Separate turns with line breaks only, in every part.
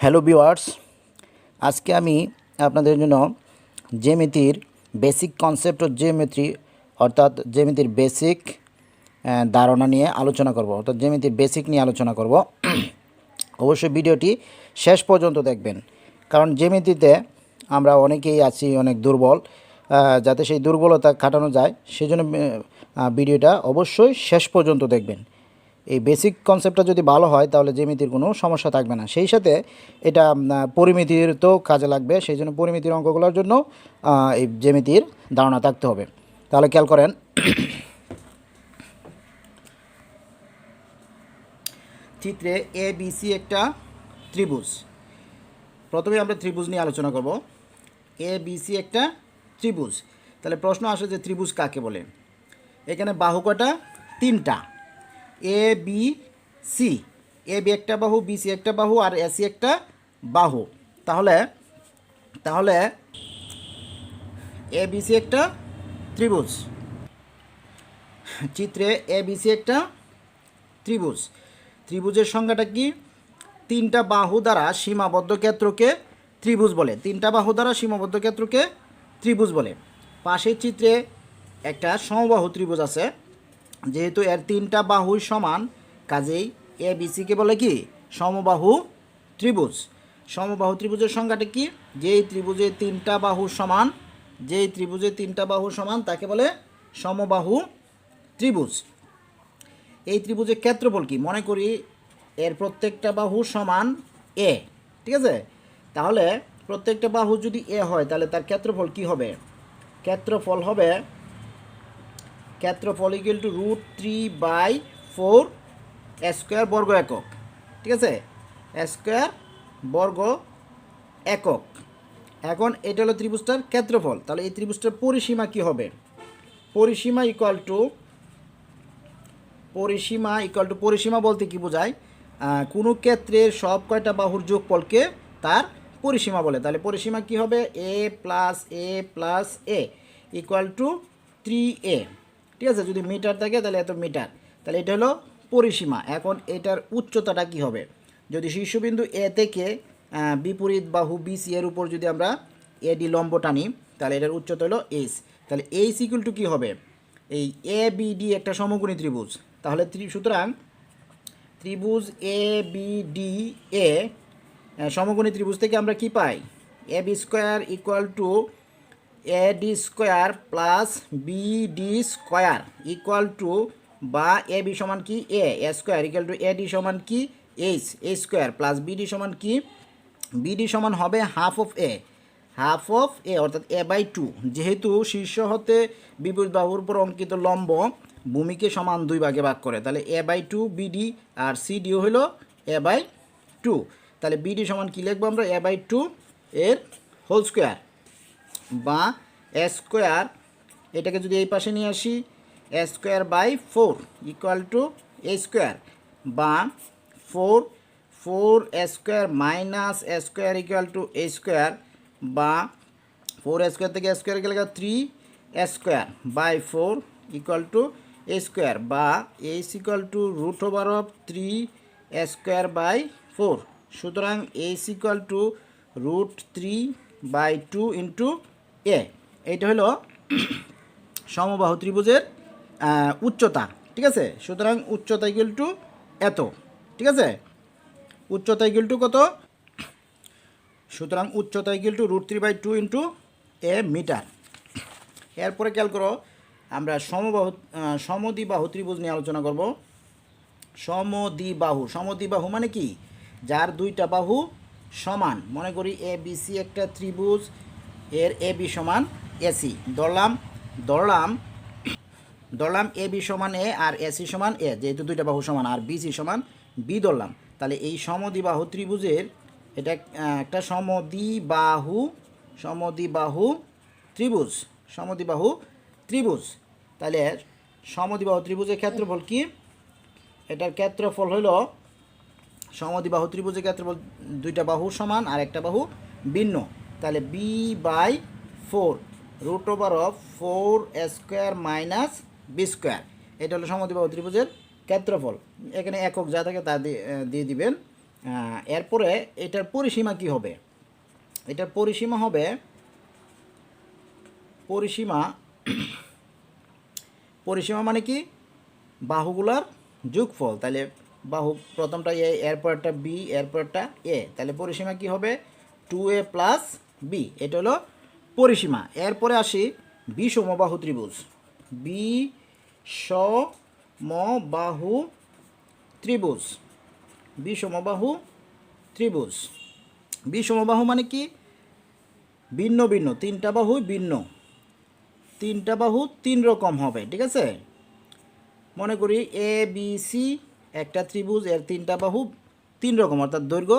Hello viewers, আজকে আমি আপনাদের জন্য জ্যামিতির বেসিক কনসেপ্ট অফ জিওমেট্রি অর্থাৎ জ্যামিতির বেসিক ধারণা নিয়ে আলোচনা করব, অর্থাৎ জ্যামিতির বেসিক নিয়ে আলোচনা করব। অবশ্যই ভিডিওটি শেষ পর্যন্ত দেখবেন, কারণ জ্যামিতিতে আমরা অনেকেই আছি অনেক দুর্বল, যাতে সেই দুর্বলতা কাটানো যায় সেজন্য ভিডিওটা অবশ্যই শেষ পর্যন্ত দেখবেন। এই বেসিক কনসেপ্টটা যদি ভালো হয় তাহলে জ্যামিতির কোনো সমস্যা থাকবে না। সেই সাথে এটা পরিমিতির তো কাজে লাগবে, সেই জন্য পরিমিতির অঙ্কগুলোর জন্য এই জ্যামিতির ধারণা থাকতে হবে। তাহলে খেয়াল করেন, চিত্রে এ বি সি একটা ত্রিভুজ। প্রথমে আমরা ত্রিভুজ নিয়ে আলোচনা করব। এ বি সি একটা ত্রিভুজ। তাহলে প্রশ্ন আসে যে ত্রিভুজ কাকে বলে। এখানে বাহু কটা? তিনটা। A B C, A B একটা বাহু, বি সি একটা বাহু, আর এ সি একটা বাহু। তাহলে তাহলে এ বি সি একটা ত্রিভুজ। চিত্রে এ বি সি একটা ত্রিভুজ। ত্রিভুজের সংজ্ঞাটা কি? তিনটা বাহু দ্বারা সীমাবদ্ধ ক্ষেত্রকে ত্রিভুজ বলে। তিনটা বাহু দ্বারা সীমাবদ্ধ ক্ষেত্রকে ত্রিভুজ বলে। পাশের চিত্রে একটা সমবাহু ত্রিভুজ আছে। যেহেতু এর তিনটা বাহুই সমান, কাজেই এ বি সিকে বলে কি? সমবাহু ত্রিভুজ। সমবাহু ত্রিভুজের সংজ্ঞাটা কি? যেই ত্রিভুজের তিনটা বাহু সমান, যেই ত্রিভুজের তিনটা বাহু সমান তাকে বলে সমবাহু ত্রিভুজ। এই ত্রিভুজের ক্ষেত্রফল কি? মনে করি এর প্রত্যেকটা বাহু সমান এ, ঠিক আছে? তাহলে প্রত্যেকটা বাহু যদি এ হয় তাহলে তার ক্ষেত্রফল কি হবে? ক্ষেত্রফল ইকুয়াল টু √3/4 স্কোয়ার বর্গ একক, ঠিক আছে? স্কোয়ার বর্গ একক। এখন এটা হলো ত্রিভুজটার ক্ষেত্রফল। তাহলে এই ত্রিভুজটার পরিসীমা কি হবে? পরিসীমা ইকুয়াল টু পরিসীমা বলতে কি বোঝায়? কোনো ক্ষেত্রের সব কয়টা বাহুর যোগফলকে তার পরিসীমা বলে। তাহলে পরিসীমা কি হবে? A plus A equal to 3a, ঠিক আছে? যদি মিটার থাকে তাহলে এত মিটার। তাহলে এটা হলো পরিসীমা। এখন এটার উচ্চতাটা কি হবে? যদি শীর্ষবিন্দু এ থেকে বিপরীত বাহু বিসি এর উপর যদি আমরা এডি লম্ব টানি তাহলে এটার উচ্চতা হলো এইচ। তাহলে এইচ ইকুয়াল টু কী হবে? এই এ বি ডি একটা সমকোণী ত্রিভুজ। তাহলে সুতরাং ত্রিভুজ এ বি ডি এ সমকোণী ত্রিভুজ থেকে আমরা কি পাই? A B square equal to A D square plus B D square equal to, বা এ বি সমান কি? A square equal to A D সমান কি? এইচ স্কোয়ার প্লাস বিডি সমান কি? বিডি সমান হবে হাফ অফ এ অর্থাৎ a/2। যেহেতু শীর্ষ হতে বিপরীত বাহুর উপর অঙ্কিত লম্ব ভূমিকে সমান 2 ভাগে ভাগ করে, তাহলে a/2 বিডি, আর সিডিও হলো a/2। তাহলে বিডি সমান কী লিখবো আমরা? a/2 এর হোল স্কোয়ার, বা এ স্কোয়ার, এটাকে যদি এই পাশে নিয়ে আসি a²/4 equal to A square, বা 4 square minus A square equal to A square, বা 4 স্কোয়ার থেকে স্কোয়ার গেলে 3² ইকুয়াল টু এ স্কোয়ার, বা এইচ ইকুয়াল টু √3²/4। সুতরাং এইচ ইকুয়াল টু √3/2 ইন্টু এ। এইটা হলো সমবাহু ত্রিভুজের উচ্চতা, ঠিক আছে? সুতরাং উচ্চতা ইকুয়াল টু এত, ঠিক আছে? উচ্চতা ইকুয়াল টু কত? সুতরাং উচ্চতা equal to √3/2 into a meter. এরপরে খেয়াল করো, আমরা সমদ্বিবাহু ত্রিভুজ নিয়ে আলোচনা করব। সমদ্বিবাহু মানে কি? যার দুইটা বাহু সমান। মনে করি এ বি সি একটা ত্রিভুজ, এর এ বি সমান এসি ধরলাম এ বি সমান এ আর এসি সমান এ, যেহেতু দুইটা বাহু সমান, আর বিসি সমান বি ধরলাম। তাহলে এই সমদ্বিবাহু ত্রিভুজের এটা একটা সমদ্বিবাহু ত্রিভুজ। তাহলে সমদ্বিবাহু ত্রিভুজের ক্ষেত্রফল কি? এটার ক্ষেত্রফল হলো, সমদ্বিবাহু ত্রিভুজের ক্ষেত্রফল দুইটা বাহু সমান আর একটা বাহু ভিন্ন। তাহলে b/4 √4² মাইনাস বি স্কোয়ার, এটা হলো সমদ্বিবাহু ত্রিভুজের ক্ষেত্রফল। এখানে একক যা থাকে তা দিয়ে দিবেন। এরপরে এটার পরিসীমা কি হবে? এটার পরিসীমা হবে পরিসীমা মানে কি বাহুগুলার যোগফল। তাহলে বাহু প্রথমটা এ, এরপরটা বি, এরপরটা এ, তাহলে পরিসীমা কি হবে 2a প্লাস বি, এটা হলো পরিসীমা। এরপরে আসি বিষমবাহু ত্রিভুজ। বিষমবাহু ত্রিভুজ, বিষমবাহু ত্রিভুজ। বিষমবাহু মানে কি ভিন্ন ভিন্ন, তিনটা বাহু ভিন্ন, তিনটা বাহু তিন রকম হবে, ঠিক আছে। মনে করি এ বি সি একটা ত্রিভুজ, এর তিনটা বাহু তিন রকম, অর্থাৎ দৈর্ঘ্য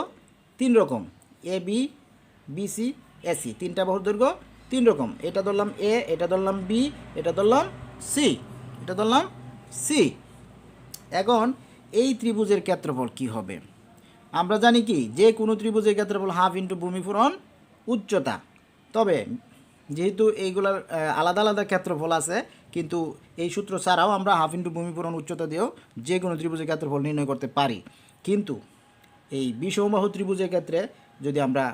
তিন রকম। A B, B C, A C, তিনটা বাহুর দৈর্ঘ্য তিন রকম। এটা ধরলাম এ, এটা ধরলাম বি, এটা ধরলাম সি, এটা ধরলাম সি। এখন এই ত্রিভুজের ক্ষেত্রফল কি হবে? আমরা জানি কি যে কোনো ত্রিভুজের ক্ষেত্রফল হাফ ইন্টু ভূমি পূরণ উচ্চতা। তবে যেহেতু এইগুলার আলাদা আলাদা ক্ষেত্রফল আছে, কিন্তু এই সূত্র ছাড়াও আমরা হাফ ইন্টু ভূমি পূরণ উচ্চতা দিয়েও যে কোনো ত্রিভুজের ক্ষেত্রফল নির্ণয় করতে পারি। কিন্তু এই বিষমবাহু ত্রিভুজের ক্ষেত্রে যদি আমরা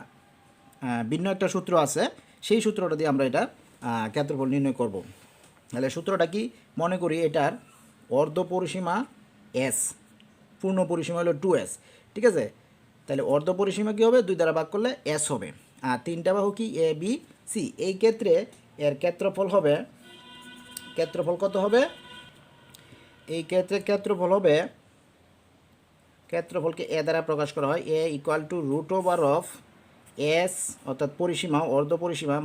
ভিন্ন একটা সূত্র আছে, সেই সূত্রটা দিয়ে আমরা এটা ক্ষেত্রফল নির্ণয় করব। তাহলে সূত্রটা কি? মনে করি এটার অর্ধ পরিসীমা এস, পূর্ণ পরিসীমা হলো 2s, ঠিক আছে। তাহলে অর্ধ পরিসীমা কী হবে? 2 দ্বারা ভাগ করলে s হবে। আর তিনটা বাহু কি এ বি সি, এই ক্ষেত্রে এর ক্ষেত্রফল হবে, ক্ষেত্রফল কত হবে? এই ক্ষেত্রে ক্ষেত্রফল হবে, ক্ষেত্রফলকে এ দ্বারা প্রকাশ করা হয়, A equal to root over of S, অর্থাৎ পরিসীমা অর্ধ পরিসীমা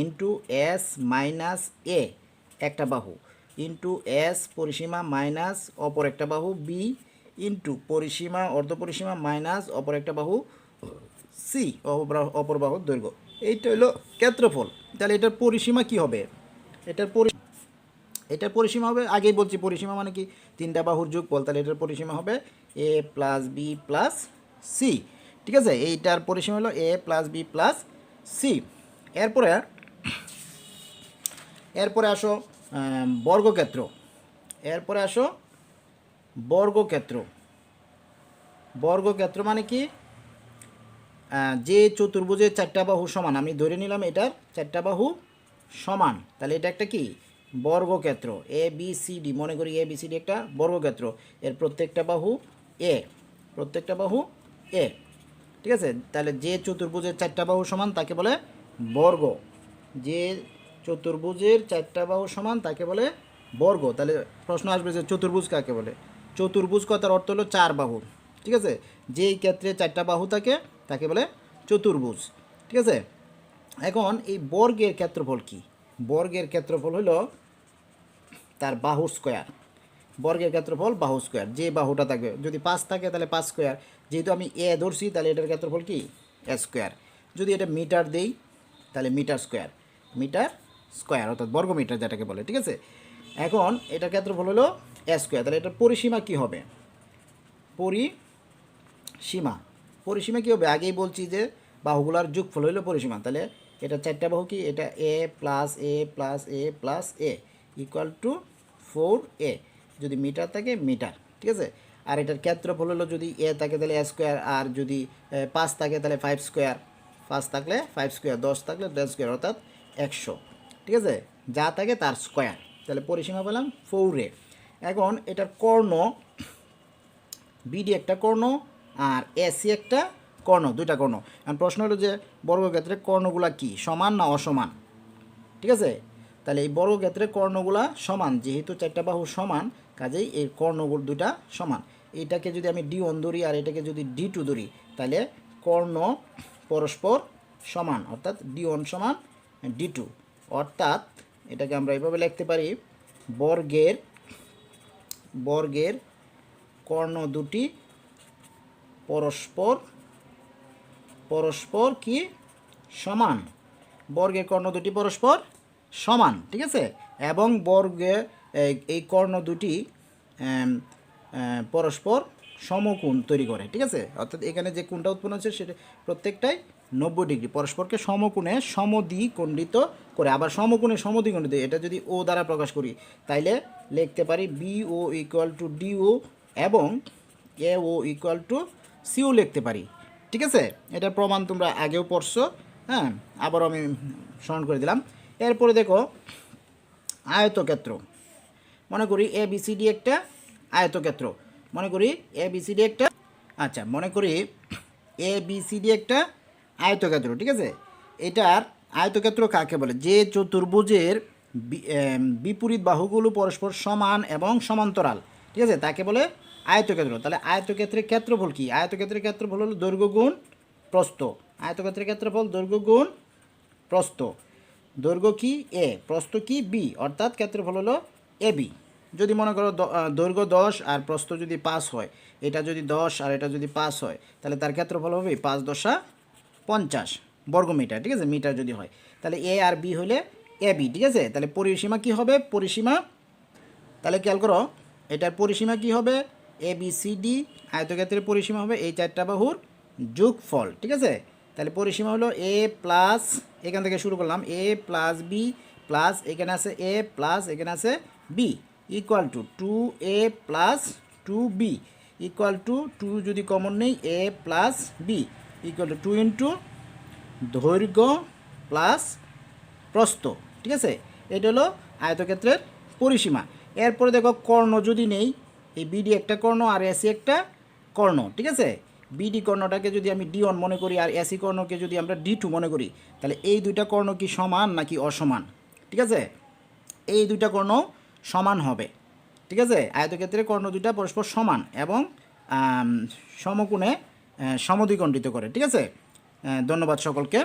ইন্টু এস মাইনাস এ একটা বাহু, ইন্টু এস পরিসীমা মাইনাস অপর একটা বাহু বি, ইন্টু পরিসীমা অর্ধ পরিসীমা মাইনাস অপর একটা বাহু সি, অপর বাহুর দৈর্ঘ্য। এইটা হলো ক্ষেত্রফল। তাহলে এটার পরিসীমা কি হবে? এটার পরিসীমা হবে, আগেই বলছি পরিসীমা মানে কি তিনটা বাহুর যোগফল। তাহলে এটার পরিসীমা হবে A plus B plus C, ঠিক আছে। এইটার পরিসীমা হলো এ প্লাস বি প্লাস সি। এরপরে আসো বর্গক্ষেত্র। এরপরে আসো বর্গক্ষেত্র। বর্গক্ষেত্র মানে কি যে চতুর্ভুজের চারটা বাহু সমান, আমি ধরে নিলাম এটার চারটা বাহু সমান, তাহলে এটা একটা কি বর্গক্ষেত্র। এ বি সি ডি, মনে করি এ বি সি ডি একটা বর্গক্ষেত্র, এর প্রত্যেকটা বাহু এ, প্রত্যেকটা বাহু এ, ঠিক আছে। তাহলে যে চতুর্ভুজের চারটা বাহু সমান তাকে বলে বর্গ। যে চতুর্ভুজের চারটা বাহু সমান তাকে বলে বর্গ। তাহলে প্রশ্ন আসবে যে চতুর্ভুজ কাকে বলে? চতুর্ভুজ কথার অর্থ হলো চার বাহু, ঠিক আছে। যেই ক্ষেত্রে চারটা বাহু থাকে তাকে বলে চতুর্ভুজ, ঠিক আছে। এখন এই বর্গের ক্ষেত্রফল কি? বর্গের ক্ষেত্রফল হলো তার বাহু স্কোয়ার। বর্গের ক্ষেত্রফল বাহু স্কোয়ার, যে বাহুটা থাকবে, যদি 5 থাকে তাহলে 5 স্কোয়ার, যেহেতু আমি এ ধরছি তাহলে এটার ক্ষেত্রফল কি এ স্কোয়ার। যদি এটা মিটার দেই তাহলে মিটার স্কোয়ার, মিটার স্কোয়ার অর্থাৎ বর্গ মিটার যেটাকে বলে, ঠিক আছে। এখন এটার ক্ষেত্রফল হলো এ স্কোয়ার। তাহলে এটার পরিসীমা কি হবে? পরিসীমা, পরিসীমা কী হবে? আগেই বলছি যে বাহুগুলার যোগফল হইলো পরিসীমা। তাহলে এটা চারটা বাহু কি, এটা A plus A plus A plus A equal to 4a, যদি মিটার থাকে মিটার, ঠিক আছে। আর এটার ক্ষেত্রফল হলো যদি এ থাকে তাহলে এ স্কোয়ার, আর যদি 5 থাকে তাহলে 5 স্কোয়ার, 5 থাকলে 5 স্কোয়ার, 10 থাকলে 10 স্কোয়ার, অর্থাৎ 100, ঠিক আছে। যা থাকে তার স্কোয়ার। তাহলে পরিসীমা পেলাম 4a। এখন এটার কর্ণ, বিডি একটা কর্ণ আর এসি একটা কর্ণ, দুইটা কর্ণ। এখন প্রশ্ন হলো যে বর্গক্ষেত্রে কর্ণগুলা কি সমান না অসমান, ঠিক আছে। তাহলে এই বর্গক্ষেত্রে কর্ণগুলা সমান, যেহেতু চারটা বাহু সমান কাজেই এই কর্ণগুলো দুইটা সমান। এইটাকে যদি আমি D1 ধরি আর এটাকে যদি D2 ধরি তাহলে কর্ণ পরস্পর সমান, অর্থাৎ D1 সমান D2, অর্থাৎ এটাকে আমরা এভাবে লিখতে পারি বর্গের কর্ণ দুটি পরস্পর কি সমান। বর্গের কর্ণ দুটি পরস্পর সমান, ঠিক আছে। এবং বর্গে এই কর্ণ দুটি পরস্পর সমকোণ তৈরি করে, ঠিক আছে। অর্থাৎ এখানে যে কোণটা উৎপন্ন হচ্ছে সেটা প্রত্যেকটাই 90 ডিগ্রি, পরস্পরকে সমকোণে সমদ্বিখণ্ডিত করে। আবার সমকোণে সমদ্বিখণ্ডিত, এটা যদি ও দ্বারা প্রকাশ করি তাইলে লিখতে পারি BO ইকুয়াল টু DO এবং AO ইকুয়াল টু সিও লিখতে পারি। ঠিক আছে, এটার প্রমাণ তোমরা আগেও পড়ছো, হ্যাঁ, আবারও আমি স্মরণ করে দিলাম। এরপরে দেখো আয়তক্ষেত্র, মনে করি এ বি সি ডি একটা আয়তক্ষেত্র, মনে করি এ বি সি ডি একটা, আচ্ছা মনে করি এ বি সি ডি একটা আয়তক্ষেত্র। ঠিক আছে, এটার আয়তক্ষেত্র কাকে বলে? যে চতুর্ভুজের বিপরীত বাহুগুলো পরস্পর সমান এবং সমান্তরাল, ঠিক আছে, তাকে বলে আয়তক্ষেত্র। তাহলে আয়তক্ষেত্রের ক্ষেত্রফল কি? আয়তক্ষেত্রের ক্ষেত্রফল হলো দৈর্ঘ্য গুণ প্রস্থ। আয়তক্ষেত্রের ক্ষেত্রফল দৈর্ঘ্য গুণ প্রস্থ। দৈর্ঘ্য কি এ, প্রস্থ কি বি, অর্থাৎ ক্ষেত্রফল হলো এ বি। যদি মনে করো দৈর্ঘ্য 10 আর প্রস্থ যদি 5 হয়, এটা যদি 10 আর এটা যদি 5 হয়, তাহলে তার ক্ষেত্রফল হবে 5 দশা 50 বর্গমিটার। ঠিক আছে, মিটার যদি হয়, তাহলে এ আর বি হলে এ বি। ঠিক আছে, তাহলে পরিসীমা কি হবে? পরিসীমা, তাহলে খেয়াল করো, এটার পরিসীমা কি হবে? এ বি সি ডি আয়তক্ষেত্রের পরিসীমা হবে এই চারটা বাহুর যোগফল। ঠিক আছে, তাহলে পরিসীমা হলো এ প্লাস, এখান থেকে শুরু করলাম, এ প্লাস বি প্লাস এখানে আছে এ প্লাস এখানে আছে B equal to 2a plus 2b equal to 2 যদি কমন নেই A plus B equal to 2 into দৈর্ঘ্য প্লাস প্রস্থ। ঠিক আছে, এটা হলো আয়তক্ষেত্রের পরিসীমা। এরপরে দেখো কর্ণ যদি নেই, এই বিডি একটা কর্ণ আর এসি একটা কর্ণ। ঠিক আছে, বিডি কর্ণটাকে যদি আমি ডি1 মনে করি আর এসি কর্ণকে যদি আমরা ডি2 মনে করি, তাহলে এই দুইটা কর্ণ কি সমান নাকি অসমান? ঠিক আছে, এই দুইটা কর্ণ সমান হবে। ঠিক আছে, আয়তক্ষেত্রের কর্ণ দুইটা পরস্পর সমান এবং সমকোণে সমদ্বিখণ্ডিত করে। ঠিক আছে, ধন্যবাদ সকলকে।